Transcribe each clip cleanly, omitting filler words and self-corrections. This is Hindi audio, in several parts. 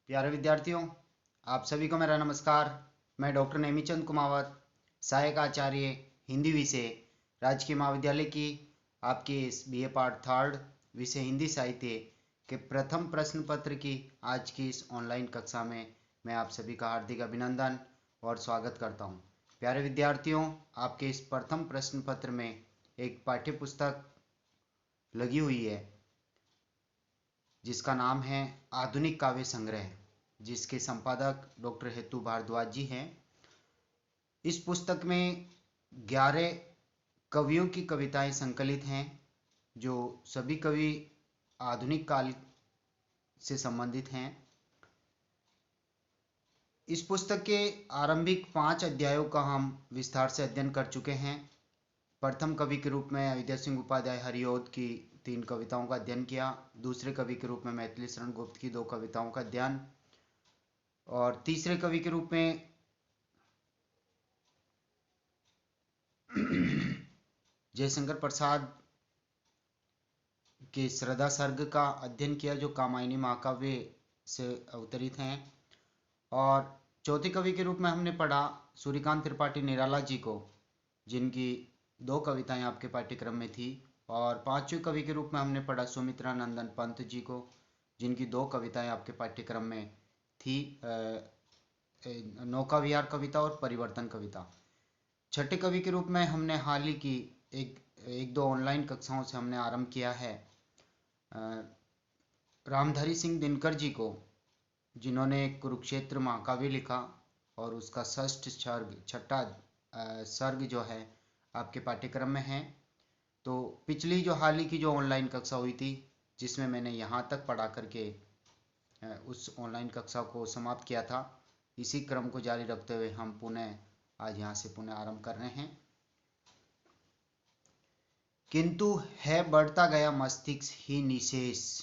प्यारे विद्यार्थियों, आप सभी को मेरा नमस्कार। मैं डॉक्टर नेमीचंद कुमावत, सहायक आचार्य हिंदी विषय, राजकीय महाविद्यालय की आपकी इस बीए पार्ट थर्ड विषय हिंदी साहित्य के प्रथम प्रश्न पत्र की आज की इस ऑनलाइन कक्षा में मैं आप सभी का हार्दिक अभिनंदन और स्वागत करता हूं। प्यारे विद्यार्थियों, आपके इस प्रथम प्रश्न पत्र में एक पाठ्य पुस्तक लगी हुई है जिसका नाम है आधुनिक काव्य संग्रह, जिसके संपादक डॉक्टर हेतु भारद्वाज जी हैं। इस पुस्तक में 11 कवियों की कविताएं संकलित हैं, जो सभी कवि आधुनिक काल से संबंधित हैं। इस पुस्तक के आरंभिक 5 अध्यायों का हम विस्तार से अध्ययन कर चुके हैं। प्रथम कवि के रूप में अयोध्या सिंह उपाध्याय हरिऔध की 3 कविताओं का अध्ययन किया। दूसरे कवि के रूप में मैथिली शरण गुप्त की 2 कविताओं का अध्ययन, और तीसरे कवि के रूप में जयशंकर प्रसाद के श्रद्धा सर्ग का अध्ययन किया, जो कामायनी महाकाव्य से अवतरित हैं। और चौथे कवि के रूप में हमने पढ़ा सूर्यकांत त्रिपाठी निराला जी को, जिनकी 2 कविताएं आपके पाठ्यक्रम में थी। और पांचवें कवि के रूप में हमने पढ़ा सुमित्रा नंदन पंत जी को, जिनकी 2 कविताएं आपके पाठ्यक्रम में थी, नौका विहार कविता और परिवर्तन कविता। छठे कवि के रूप में हमने हाल ही की एक दो ऑनलाइन कक्षाओं से हमने आरंभ किया है रामधारी सिंह दिनकर जी को, जिन्होंने कुरुक्षेत्र महाकाव्य लिखा और उसका छठा सर्ग जो है आपके पाठ्यक्रम में है। तो पिछली जो हाल ही की जो ऑनलाइन कक्षा हुई थी, जिसमें मैंने यहाँ तक पढ़ा करके उस ऑनलाइन कक्षा को समाप्त किया था, इसी क्रम को जारी रखते हुए हम पुनः आज यहाँ से पुनः आरंभ कर रहे हैं। किंतु है बढ़ता गया मस्तिष्क ही निशेष।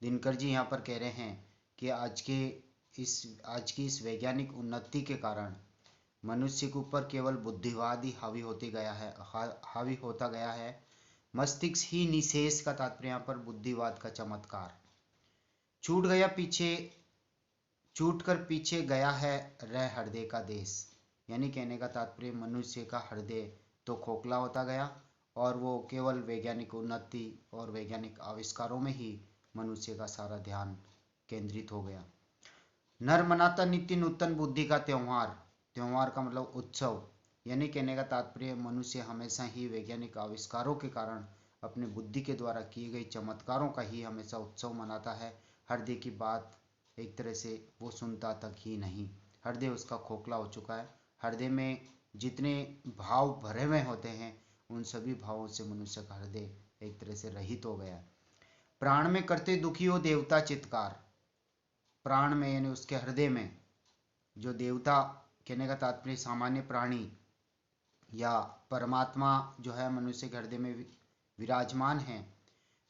दिनकर जी यहाँ पर कह रहे हैं कि आज की इस वैज्ञानिक उन्नति के कारण मनुष्य के ऊपर केवल बुद्धिवाद ही हावी होता गया है। मस्तिष्क ही निशेष का तात्पर्य यहाँ पर बुद्धिवाद का चमत्कार। छूट कर पीछे गया है रह हृदय का देश। यानी कहने का तात्पर्य मनुष्य का हृदय तो खोखला होता गया और वो केवल वैज्ञानिक उन्नति और वैज्ञानिक आविष्कारों में ही मनुष्य का सारा ध्यान केंद्रित हो गया। नर मनाता नित्य नूतन बुद्धि का त्योहार। त्योहार का मतलब उत्सव। यानी कहने का तात्पर्य मनुष्य हमेशा ही वैज्ञानिक आविष्कारों के कारण अपने बुद्धि के द्वारा किए गए चमत्कारों का ही हमेशा उत्सव मनाता है। हृदय की बात एक तरह से वो सुनता तक ही नहीं, हृदय उसका खोखला हो चुका है। हृदय में जितने भाव भरे हुए होते हैं, उन सभी भावों से मनुष्य का हृदय एक तरह से रहित हो गया। प्राण में करते दुखी हो देवता चित्कार। प्राण में यानी उसके हृदय में जो देवता, कहने का तात्पर्य सामान्य प्राणी या परमात्मा जो है मनुष्य के हृदय में विराजमान है।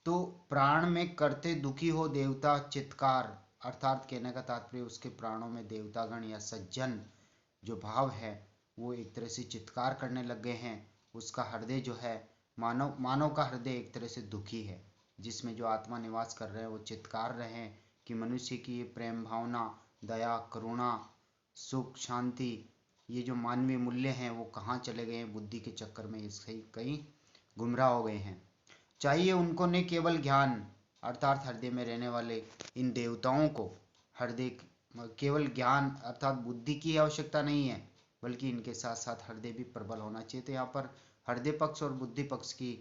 तो प्राण में करते दुखी हो देवता चित्कार, अर्थात कहने का तात्पर्य उसके प्राणों में देवतागण या सज्जन जो भाव है वो एक तरह से चित्कार करने लग गए हैं। उसका हृदय जो है मानव का हृदय एक तरह से दुखी है, जिसमें जो आत्मा निवास कर रहे हैं वो चित्कार रहे हैं कि मनुष्य की ये प्रेम भावना, दया, करुणा, सुख, शांति, ये जो मानवीय मूल्य हैं वो कहाँ चले गए हैं। बुद्धि के चक्कर में इससे कहीं गुमराह हो गए हैं। चाहिए उनको ने केवल ज्ञान, अर्थात हृदय में रहने वाले इन देवताओं को हृदय केवल ज्ञान अर्थात बुद्धि की आवश्यकता नहीं है, बल्कि इनके साथ साथ हृदय भी प्रबल होना चाहिए। तो यहाँ पर हृदय पक्ष और बुद्धि पक्ष की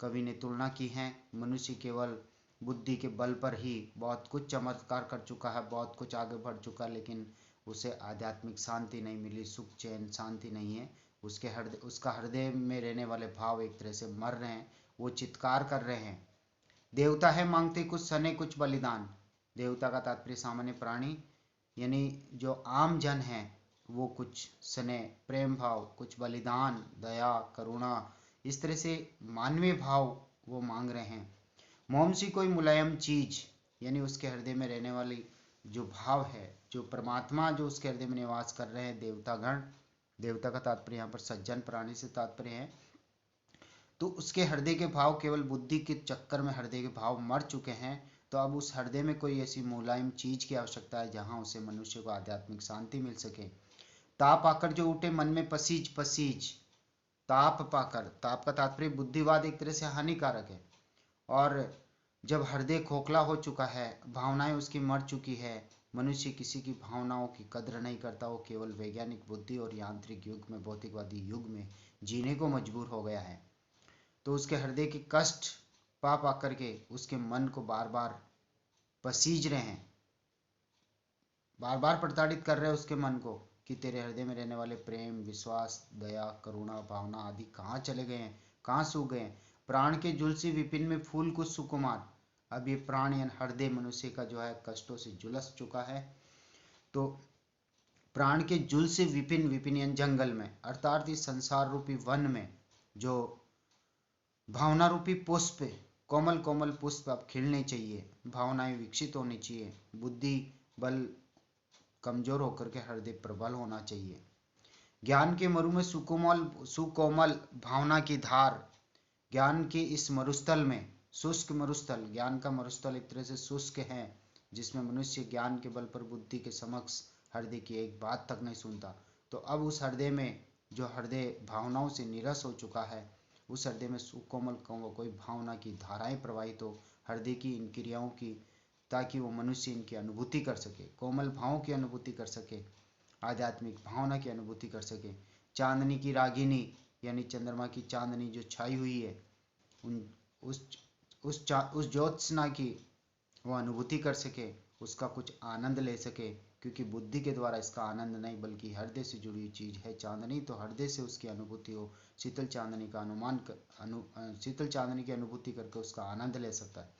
कवि ने तुलना की है। मनुष्य केवल बुद्धि के बल पर ही बहुत कुछ चमत्कार कर चुका है, बहुत कुछ आगे बढ़ चुका है, लेकिन उसे आध्यात्मिक शांति नहीं मिली, सुख चैन शांति नहीं है। उसका हृदय में रहने वाले भाव एक तरह से मर रहे हैं, वो चित्कार कर रहे हैं। देवता है मांगते कुछ सने कुछ बलिदान। देवता का तात्पर्य सामान्य प्राणी, यानी जो आम जन है वो कुछ स्नेह, प्रेम भाव, कुछ बलिदान, दया, करुणा, इस तरह से मानवीय भाव वो मांग रहे हैं। मोम सी कोई मुलायम चीज, यानी उसके हृदय में रहने वाली जो भाव है, जो परमात्मा जो उसके हृदय में निवास कर रहे हैं देवतागण, देवता का तात्पर्य यहाँ पर सज्जन प्राणी से तात्पर्य है। तो उसके हृदय के भाव केवल बुद्धि के चक्कर में हृदय के भाव मर चुके हैं। तो अब उस हृदय में कोई ऐसी मुलायम चीज की आवश्यकता है जहां उसे मनुष्य को आध्यात्मिक शांति मिल सके। ताप आकर जो उठे मन में पसीज पसीज, ताप पाकर, ताप का तात्पर्य बुद्धिवाद एक तरह से हानिकारक है। और जब हृदय खोखला हो चुका है, भावनाएं उसकी मर चुकी है, मनुष्य किसी की भावनाओं की कद्र नहीं करता, वो केवल वैज्ञानिक बुद्धि और यांत्रिक युग में, भौतिकवादी युग में जीने को मजबूर हो गया है। तो उसके हृदय के कष्ट पा पा करके उसके मन को बार बार पसीज रहे हैं, बार बार प्रताड़ित कर रहे हैं उसके मन को कि तेरे हृदय में रहने वाले प्रेम, विश्वास, दया, करुणा, भावना आदि कहाँ चले गए हैं, कहाँ सूख गए हैं। प्राण के झुलसे विपिन में फूल कुछ सुकुमार। अब ये प्राण यानी हृदय मनुष्य का जो है कष्टों से झुलस चुका है। तो प्राण के झुलसे विपिन, विपिन यानी जंगल में, अर्थात इस संसार रूपी वन में जो भावना रूपी पुष्प, कोमल कोमल पुष्प अब खिलने चाहिए, भावनाएं विकसित होनी चाहिए, बुद्धि बल कमजोर होकर के हृदय प्रबल होना चाहिए। ज्ञान के मरु में सुकोमल सुकोमल भावना की धार, ज्ञान के इस मरुस्थल में, शुष्क मरुस्थल, ज्ञान का मरुस्थल एक तरह से शुष्क है, जिसमें मनुष्य ज्ञान के बल पर बुद्धि के समक्ष हृदय की एक बात तक नहीं सुनता। तो अब उस हृदय में, जो हृदय भावनाओं से निरस हो चुका है, उस हृदय में सुकोमल कोई भावना की धाराएं प्रवाहित हो हृदय की इन क्रियाओं की, ताकि वो मनुष्य इनकी अनुभूति कर सके, कोमल भावों की अनुभूति कर सके, आध्यात्मिक भावना की अनुभूति कर सके। चांदनी की रागिनी यानी चंद्रमा की चांदनी जो छाई हुई है, उन उस ज्योत्सना की वो अनुभूति कर सके, उसका कुछ आनंद ले सके, क्योंकि बुद्धि के द्वारा इसका आनंद नहीं, बल्कि हृदय से जुड़ी हुई चीज है चांदनी, तो हृदय से उसकी अनुभूति हो, शीतल चांदनी का शीतल चांदनी की अनुभूति करके उसका आनंद ले सकता है।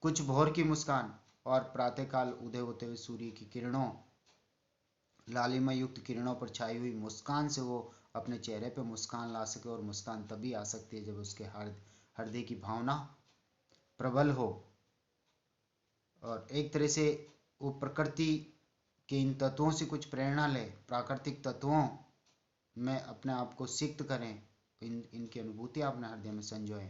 कुछ भोर की मुस्कान और प्रातःकाल उदय होते हुए सूर्य की किरणों, लालिमा युक्त किरणों पर छाई हुई मुस्कान से वो अपने चेहरे पे मुस्कान ला सके, और मुस्कान तभी आ सकती है जब उसके हृदय की भावना प्रबल हो, और एक तरह से वो प्रकृति के इन तत्वों से कुछ प्रेरणा ले, प्राकृतिक तत्वों में अपने आप को सिक्त करें, इनकी अनुभूति अपने हृदय में संजोएं।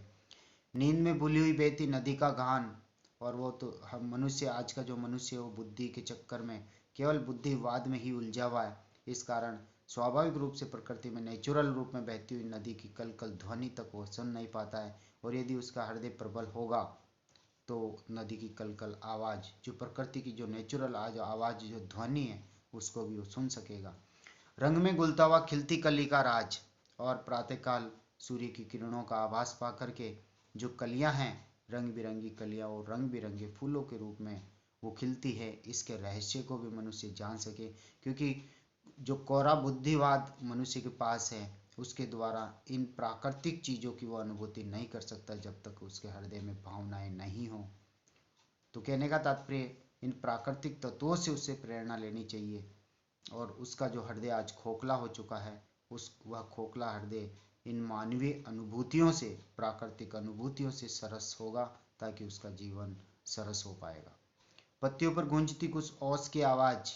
नींद में भूली हुई बहती नदी का गान, और वो तो हम मनुष्य, आज का जो मनुष्य है वो बुद्धि के चक्कर में केवल बुद्धिवाद में ही उलझा हुआ है। इस कारण स्वाभाविक रूप से प्रकृति में नेचुरल रूप में बहती हुई नदी की कल कल ध्वनि तक वो सुन नहीं पाता है, और यदि उसका हृदय प्रबल होगा तो नदी की कल कल आवाज, जो प्रकृति की जो नेचुरल आज आवाज, जो ध्वनि है, उसको भी वो सुन सकेगा। रंग में घुलता हुआ खिलती कली का राज, और प्रातःकाल सूर्य की किरणों का आभास पा करके जो कलियां हैं, रंग बिरंगी कलियां और रंग बिरंगे फूलों के रूप में वो खिलती है, इसके रहस्य को भी मनुष्य जान सके, क्योंकि जो कोरा बुद्धिवाद मनुष्य के पास है, उसके द्वारा इन प्राकृतिक चीजों की वो अनुभूति नहीं कर सकता जब तक उसके हृदय में भावनाएं नहीं हो। तो कहने का तात्पर्य, इन प्राकृतिक तत्वों से उसे प्रेरणा लेनी चाहिए, और उसका जो हृदय आज खोखला हो चुका है, वह खोखला हृदय इन मानवीय अनुभूतियों से, प्राकृतिक अनुभूतियों से सरस होगा, ताकि उसका जीवन सरस हो पाएगा। पत्तियों पर गूंजती कुछ ओस की आवाज,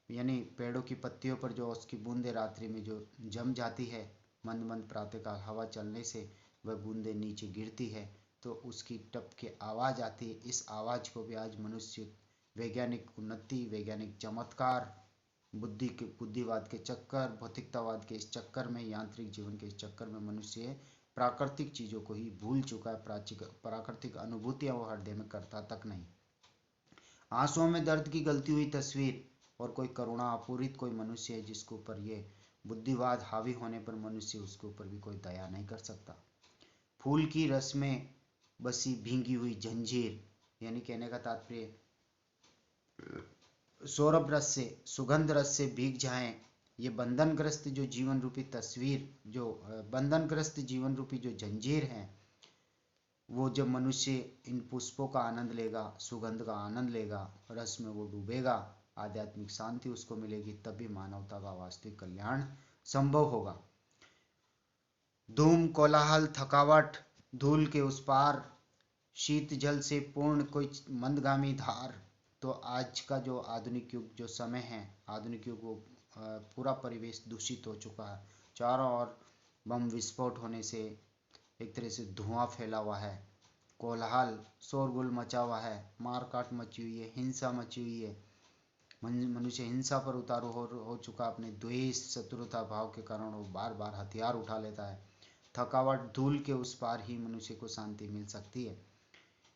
यानी पेड़ों की पत्तियों पर जो ओस की बूंदें रात्रि में जो जम जाती है, मंद मंद प्रातःकाल हवा चलने से वह बूंदें नीचे गिरती है, तो उसकी टप के आवाज आती है। इस आवाज को भी आज मनुष्य वैज्ञानिक उन्नति, वैज्ञानिक चमत्कार, बुद्धिवाद के चक्कर, भौतिकतावाद के इस चक्कर में, यांत्रिक जीवन के इस चक्कर में मनुष्य प्राकृतिक चीजों को ही भूल चुका है, प्राकृतिक अनुभूतियां वो हृदय में करता तक नहीं। आंसुओं में दर्द की गलती हुई तस्वीर, और कोई करुणा अपूरित कोई मनुष्य है जिसके ऊपर ये बुद्धिवाद हावी होने पर मनुष्य उसके ऊपर भी कोई दया नहीं कर सकता। फूल की रस में बसी भींगी हुई जंजीर, यानी कहने का तात्पर्य, सौरभ रस से, सुगंध रस से भीग जाएं ये बंधनग्रस्त जो जीवन रूपी तस्वीर, जो बंधनग्रस्त जीवन रूपी जो जंजीर है, वो जब मनुष्य इन पुष्पों का आनंद लेगा, सुगंध का आनंद लेगा, रस में वो डूबेगा, आध्यात्मिक शांति उसको मिलेगी, तभी मानवता का वास्तविक कल्याण संभव होगा। धूम, कोलाहल, थकावट, धूल के उस पार, शीत जल से पूर्ण कोई मंदगामी धार। तो आज का जो आधुनिक युग, जो समय है, आधुनिक युग, वो पूरा परिवेश दूषित हो चुका है। चारों ओर बम विस्फोट होने से एक तरह से धुआं फैला हुआ है, कोलाहल शोरगुल मचा हुआ है, मारकाट मची हुई है, हिंसा मची हुई है। मनुष्य हिंसा पर उतारू हो चुका। अपने द्वेष शत्रुता भाव के कारण वो बार बार हथियार उठा लेता है। थकावट धूल के उस पार ही मनुष्य को शांति मिल सकती है।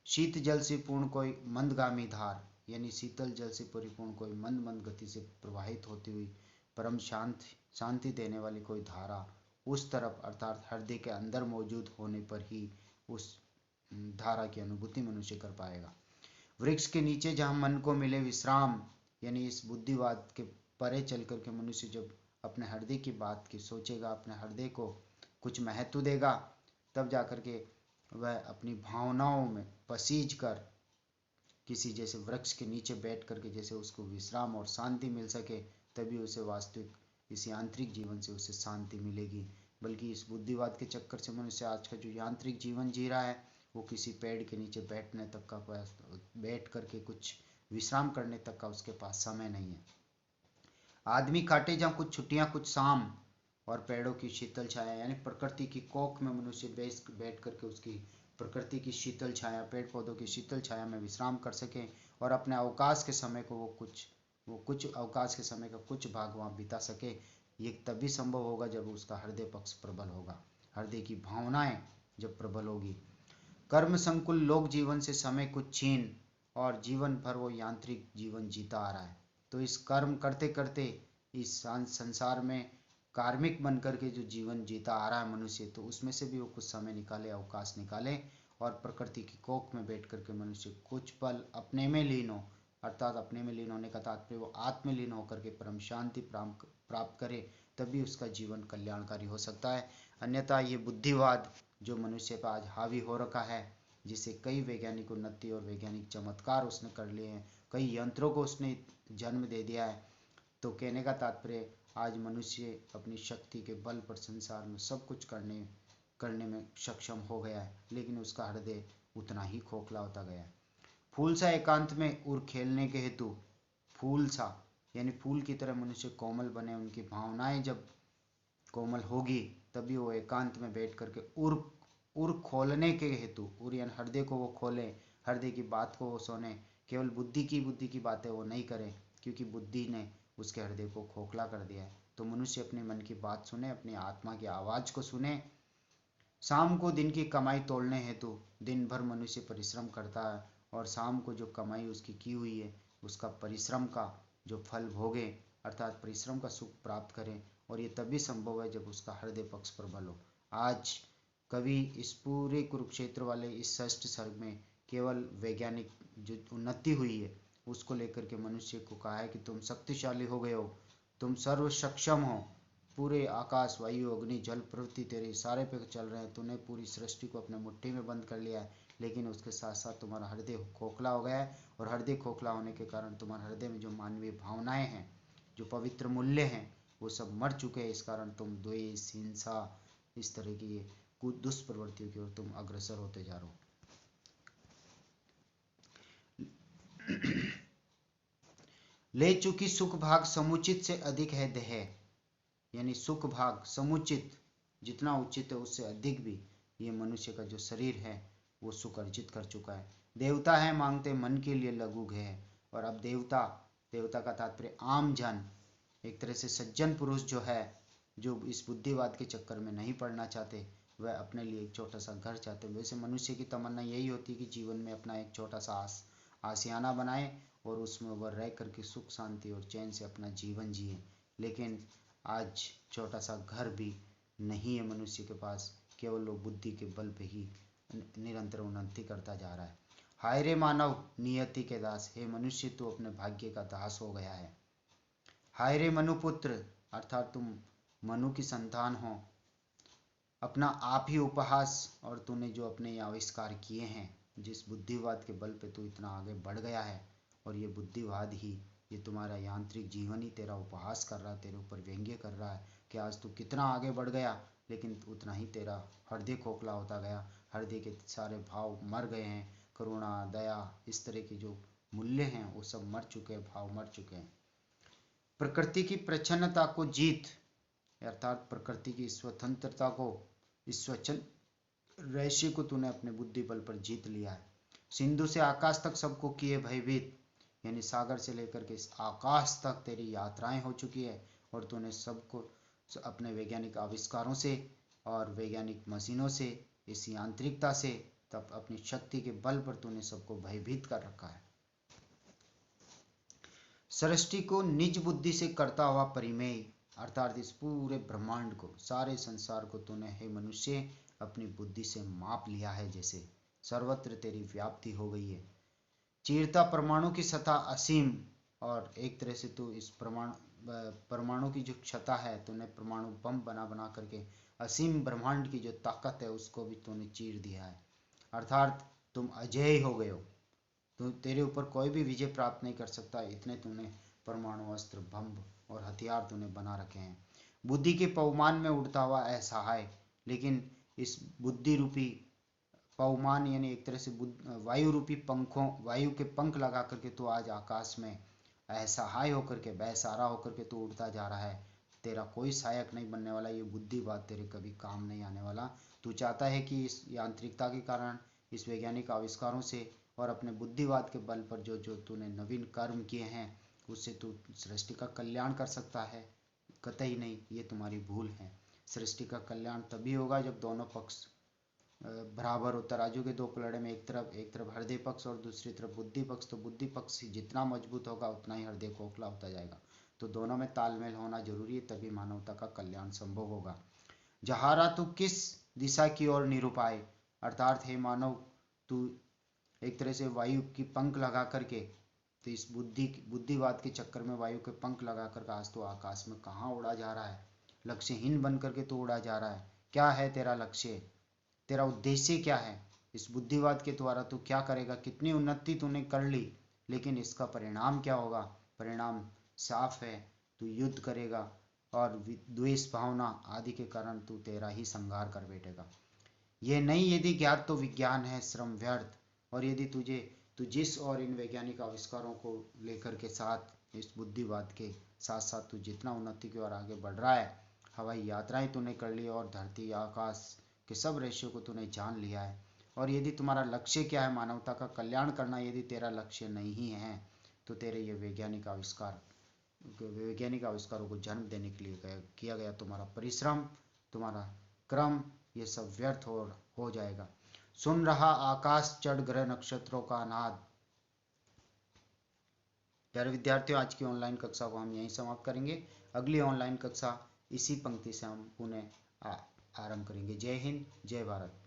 शीत जल से पूर्ण कोई मंदगामी धार, यानी शीतल जल से परिपूर्ण कोई मंद मंद गति से प्रवाहित होती हुई परम शांति देने वाली कोई धारा उस तरफ अर्थात हृदय के अंदर मौजूद होने पर ही उस धारा की अनुभूति मनुष्य कर पाएगा। वृक्ष के नीचे जहाँ मन को मिले विश्राम, यानी इस बुद्धिवाद के परे चल करके मनुष्य जब अपने हृदय की बात की सोचेगा, अपने हृदय को कुछ महत्व देगा, तब जाकर के वह अपनी भावनाओं में पसीज कर किसी जैसे वृक्ष के नीचे बैठ करके जैसे उसको विश्राम और शांति मिल सके, तभी उसे वास्तविक इस यांत्रिक जीवन से उसे शांति मिलेगी। बल्कि इस बुद्धिवाद के चक्कर से मनुष्य आज का जो यांत्रिक जीवन जी रहा है, वो किसी पेड़ के नीचे बैठने तक का बैठ करके कुछ विश्राम करने तक का उसके पास समय नहीं है। आदमी काटे जहाँ कुछ छुट्टियाँ कुछ शाम, और पेड़ों की शीतल छाया, यानी प्रकृति की कोख में मनुष्य बैठ करके उसकी प्रकृति की शीतल छाया, पेड़ पौधों की शीतल छाया में विश्राम कर सके और अपने अवकाश के समय को वो कुछ अवकाश के समय का कुछ भाग वहाँ बिता सके। ये तभी संभव होगा जब उसका हृदय पक्ष प्रबल होगा, हृदय की भावनाएं जब प्रबल होगी। कर्म संकुल लोक जीवन से समय कुछ छीन और जीवन भर वो यांत्रिक जीवन जीता आ रहा है। तो इस कर्म करते करते इस संसार में कार्मिक बन करके जो जीवन जीता आ रहा है मनुष्य, तो उसमें से भी वो कुछ समय निकाले, अवकाश निकाले और प्रकृति की कोख में बैठ करके मनुष्य कुछ पल अपने में लीन हो, अर्थात अपने में लीन होने का तात्पर्य वो आत्मलीन होकर के परम शांति प्राप्त करे, तभी उसका जीवन कल्याणकारी हो सकता है। अन्यथा ये बुद्धिवाद जो मनुष्य पर आज हावी हो रखा है, जिसे कई वैज्ञानिक उन्नति और वैज्ञानिक चमत्कार उसने कर लिए हैं, कई यंत्रों को उसने जन्म दे दिया है, तो कहने का तात्पर्य आज मनुष्य अपनी शक्ति के बल पर संसार में सब कुछ करने में सक्षम हो गया है, लेकिन उसका हृदय उतना ही खोखला होता गया है। फूल सा एकांत में उड़ खेलने के हेतु, फूल सा यानी फूल की तरह मनुष्य कोमल बने, उनकी भावनाएं जब कोमल होगी तभी वो एकांत में बैठ करके उर खोलने के हेतु, उर यानी हृदय को वो खोले, हृदय की बात को वो सुने, केवल बुद्धि की बातें वो नहीं करें, क्योंकि बुद्धि ने उसके हृदय को खोखला कर दिया है। तो मनुष्य अपने मन की बात सुने, अपनी आत्मा की आवाज को सुने। शाम को दिन की कमाई तोड़ने हेतु दिन भर मनुष्य परिश्रम करता है और शाम को जो कमाई उसकी की हुई है उसका परिश्रम का जो फल भोगे, अर्थात परिश्रम का सुख प्राप्त करें, और ये तभी संभव है जब उसका हृदय पक्ष प्रबल हो। आज कवि इस पूरे कुरुक्षेत्र वाले इस षष्ठ सर्ग में केवल वैज्ञानिक जो उन्नति हुई है उसको लेकर के मनुष्य को कहा है कि तुम शक्तिशाली हो गए हो, तुम सर्व सक्षम हो, पूरे आकाश वायु अग्नि जल प्रवृत्ति तेरे इशारे पे चल रहे हैं, तूने पूरी सृष्टि को अपने मुट्ठी में बंद कर लिया है, लेकिन उसके साथ साथ तुम्हारा हृदय खोखला हो गया है, और हृदय खोखला होने के कारण तुम्हारे हृदय में जो मानवीय भावनाएं हैं, जो पवित्र मूल्य हैं, वो सब मर चुके हैं। इस कारण तुम द्वेष हिंसा इस तरह की कुछ दुष्प्रवृत्तियों की ओर तुम अग्रसर होते जा रहे हो। ले चुकी सुख भाग समुचित से अधिक है देह, यानी सुख भाग समुचित जितना उचित है उससे अधिक भी ये मनुष्य का जो शरीर है वो सुख अर्जित कर चुका है। देवता है मांगते मन के लिए लघु है, और अब देवता का तात्पर्य आम जन, एक तरह से सज्जन पुरुष जो है, जो इस बुद्धिवाद के चक्कर में नहीं पड़ना चाहते, वह अपने लिए एक छोटा सा घर चाहते हैं। वैसे मनुष्य की तमन्ना यही होती है कि जीवन में अपना एक छोटा सा आशियाना बनाए और उसमें वह रह करके सुख शांति और चैन से अपना जीवन जिए, लेकिन आज छोटा सा घर भी नहीं है मनुष्य के पास, केवल वो बुद्धि के बल पे ही निरंतर उन्नति करता जा रहा है। हाय रे मानव नियति के दास, हे मनुष्य तू अपने भाग्य का दास हो गया है। हाय रे मनुपुत्र, अर्थात तुम मनु की संतान हो, अपना आप ही उपहास, और तूने जो अपने आविष्कार किए हैं, जिस बुद्धिवाद के बल पे तू इतना आगे बढ़ गया है, और ये बुद्धिवाद ही, ये तुम्हारा यांत्रिक जीवन ही तेरा उपहास कर रहा है, तेरे ऊपर व्यंग्य कर रहा है कि आज तू कितना आगे बढ़ गया, लेकिन उतना ही तेरा हृदय खोखला होता गया, हृदय के सारे भाव मर गए हैं, करुणा दया इस तरह के जो मूल्य हैं वो सब मर चुके हैं, भाव मर चुके हैं। प्रकृति की प्रच्छन्नता को जीत, अर्थात प्रकृति की स्वतंत्रता को, इस रहस्य को तूने अपने बुद्धि बल पर जीत लिया है। सिंधु से आकाश तक सबको किए भयभीत, यानी सागर से लेकर के आकाश तक तेरी यात्राएं हो चुकी है और तूने सबको अपने वैज्ञानिक आविष्कारों से और वैज्ञानिक मशीनों से, इस यांत्रिकता से, तब अपनी शक्ति के बल पर तूने सबको भयभीत कर रखा है। सृष्टि को निज बुद्धि से करता हुआ परिमेय, अर्थात इस पूरे ब्रह्मांड को, सारे संसार को तूने हे मनुष्य अपनी बुद्धि से माप लिया है, जैसे सर्वत्र तेरी व्याप्ति हो गई है। चीरता परमाणु की सतह असीम, और एक तरह से तू इस परमाणु की जो क्षमता है, तूने परमाणु बम बना बना करके असीम ब्रह्मांड की जो ताकत है उसको भी तूने चीर दिया है। अर्थात तुम अजेय हो गए हो, तो तेरे ऊपर कोई भी विजय प्राप्त नहीं कर सकता, इतने तूने परमाणु अस्त्र, बम और हथियार तूने बना रखे हैं। बुद्धि के पवमान में उड़ता हुआ असहाय, लेकिन इस बुद्धि रूपी पवमान यानी एक तरह से वायु रूपी पंखों, वायु के पंख लगा करके तू आज आकाश में असहाय होकर के, बेसहारा होकर के तू उड़ता जा रहा है। तेरा कोई सहायक नहीं बनने वाला, ये बुद्धिवाद तेरे कभी काम नहीं आने वाला। तू चाहता है कि इस यांत्रिकता के कारण, इस वैज्ञानिक आविष्कारों से और अपने बुद्धिवाद के बल पर जो जो तूने नवीन कर्म किए हैं उससे तू सृष्टि का कल्याण कर सकता है। कतई नहीं, ये तुम्हारी भूल है। सृष्टि का कल्याण तभी होगा जब दोनों पक्ष बराबर हो। तराजू के दो पलड़े में एक तरफ हृदय पक्ष और दूसरी तरफ बुद्धि पक्ष, तो बुद्धि पक्ष जितना मजबूत होगा उतना ही हृदय खोखला होता जाएगा। तो दोनों में तालमेल होना जरूरी है, तभी मानवता का कल्याण संभव होगा। जहारा तू किस दिशा की ओर निरूपाय, अर्थात हे मानव, तू एक तरह से वायु की पंख लगा करके, तो इस बुद्धिवाद के चक्कर में वायु के पंख लगा कर आज तो आकाश में कहाँ उड़ा जा रहा है। लक्ष्यहीन बन करके तो उड़ा जा रहा है। क्या है तेरा लक्ष्य, तेरा उद्देश्य क्या है? इस बुद्धिवाद के द्वारा तू क्या करेगा? कितनी उन्नति तूने कर ली, लेकिन इसका परिणाम क्या होगा? परिणाम साफ है, तू युद्ध करेगा और द्वेष भावना आदि के कारण तू तेरा ही संहार कर बैठेगा। ये नहीं यदि ज्ञात तो विज्ञान है श्रम व्यर्थ, और यदि तू जिस और इन वैज्ञानिक आविष्कारों को लेकर के साथ, इस बुद्धिवाद के साथ साथ तू जितना उन्नति की ओर आगे बढ़ रहा है, हवाई यात्राएं तूने कर ली और धरती आकाश के सब रहस्यों को तूने जान लिया है, और यदि तुम्हारा लक्ष्य क्या है, मानवता का कल्याण करना, यदि तेरा लक्ष्य नहीं है तो तेरे ये वैज्ञानिक आविष्कारों को जन्म देने के लिए किया गया तुम्हारा परिश्रम, तुम्हारा क्रम, ये सब व्यर्थ हो जाएगा। सुन रहा आकाश चढ़ ग्रह नक्षत्रों का नाद। प्यारे विद्यार्थियों, आज की ऑनलाइन कक्षा को हम यहीं समाप्त करेंगे। अगली ऑनलाइन कक्षा इसी पंक्ति से हम पुनः आरंभ करेंगे। जय हिंद, जय भारत।